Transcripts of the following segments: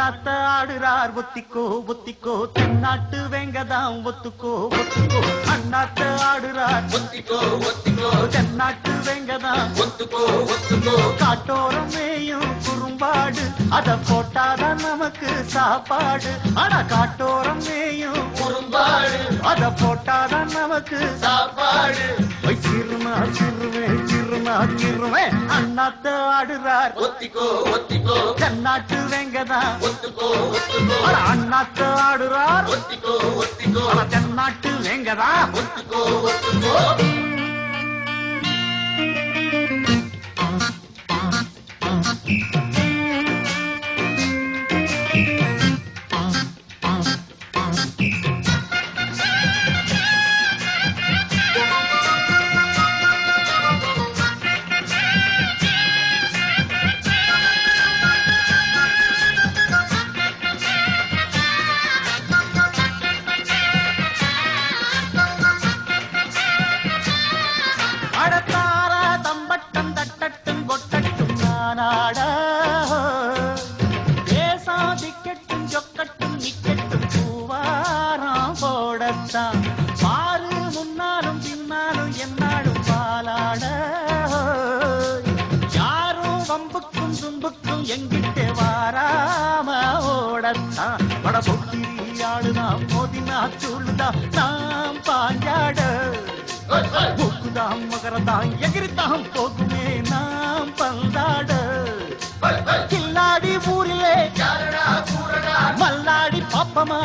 அண்ணாத்த ஆடுறார் ஒத்திக்கோ ஒத்திக்கோ தென்னாட்டு வெங்கதாம் ஒத்துக்கோ ஒத்துக்கோ அண்ணாத்த ஆடுறார் ஒத்திக்கோ ஒத்திக்கோ தென்னாட்டு வெங்கதாம் ஒத்துக்கோ ஒத்துக்கோ காட்டோரம் மேயும் குறும்பாடு அத போட்டாதான் நமக்கு சாப்பாடு ஆனா காட்டோரம் மேயும் குறும்பாடு அத போட்டாதான் நமக்கு சாப்பாடு சிறுமா சிறுவே சிறுமா சிறுவே அண்ணாத்த ஆடுறார் ஒத்திக்கோ ஒத்திக்கோ தென்னாட்டு வெங்கதான் ஒத்துக்கோ ஒத்துக்கோ அண்ணாத்த ஆடுறார் ஒத்திக்கோ ஒத்திக்கோ தென்னாட்டு வெங்கதான் ஒத்துக்கோ ஒத்துக்கோ பாரு முன்னாலும் பின்னாலும் என்னாலும் பாலாட யாரும் வம்புக்கும் தும்புக்கும் எங்கிட்டே வாராம ஓடத்தான் வட பொக்கிரி ஆளுதான் மோதினா சூழுதான் நாம் பாஞ்சாட மூக்குதான் மகரதான் எகிரித்தான் போகுமே நாம் பந்தாட கில்லாடி ஊரிலே மல்லாடி பாப்பமா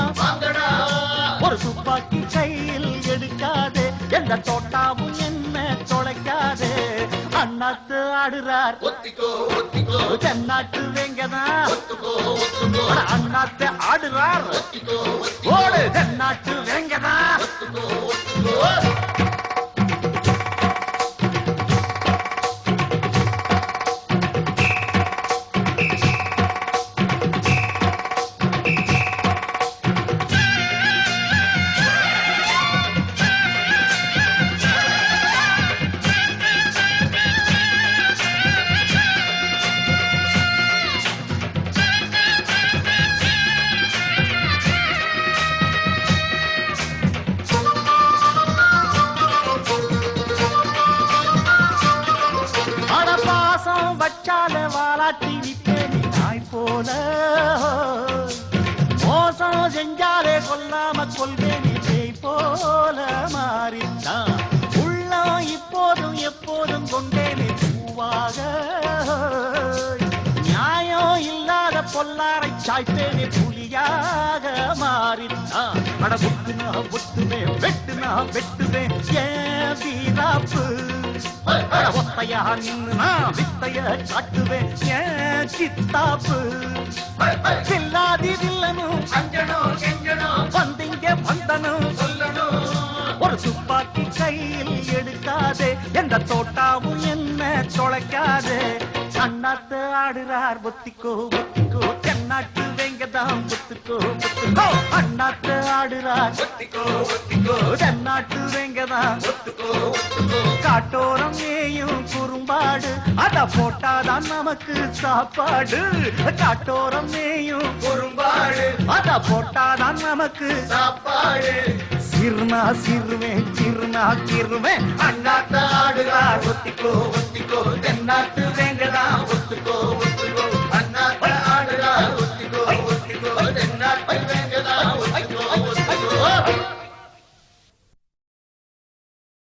ஒரு துப்பாக்கி கையில் எடுக்காதே எந்த தோட்டாவும் என்ன தொலைக்காதே அண்ணாத்து ஆடுறார் ஒத்திக்கோ ஒத்திக்கோ தென்னாட்டு வெங்கதான் ஒத்துக்கோ ஒத்துக்கோ அண்ணாத்து ஆடுறார் ஒத்திக்கோ ஓடு தென்னாட்டு வெங்கதான் ஒத்துக்கோ ஒத்துக்கோ வச்சால வாலாட்டி விட்டேன் நாய் போல மோசம் செஞ்சாலே கொல்லாம கொள்வேன் பேய் போல மாறித்தான் உள்ளம் இப்போதும் எப்போதும் கொண்டேனே பூவாக நியாயம் இல்லாத பொல்லாரை சாய்த்தேனே புலியாக மாறித்தான் அட புட்டுனா புட்டுவேன் வெட்டுனா வெட்டுவேன் ஏன் வீராப்பு ஒத்தையா நின்னு நான் வித்தைய காட்டுவேன் ஏன் சித்தாப்பு சில்லாதி வில்லனும் வந்திங்க வந்தனும் ஒரு துப்பாக்கி கையில் எடுக்காதே எந்த தோட்டாவும் என்ன தொலைக்காதே அண்ணாத்து ஆடுறார் ஒத்திக்கோ ஒத்திக்கோ தென்னாட்டு வெங்கதான் ஒத்துக்கோ ஒத்துக்கோ அண்ணாத்து ஆடுறார் ஒத்திக்கோ ஒத்திக்கோ தென்னாட்டு வெங்கதான் ஒத்துக்கோ ஒத்துக்கோ காட்டோரம் ஏயும் குறும்பாடு அத போட்டாதான் நமக்கு சாப்பாடு காட்டோரம் ஏயும் குறும்பாடு அத போட்டாதான் நமக்கு சாப்பாடு சிறுனா சிறுவேன் சிறுனா சிறுவேன் அண்ணாத்த ஆடுறார் ஒத்திக்கோ ஒத்திக்கோ தென்னாட்டு வேங்கதான் ஒத்துக்கோ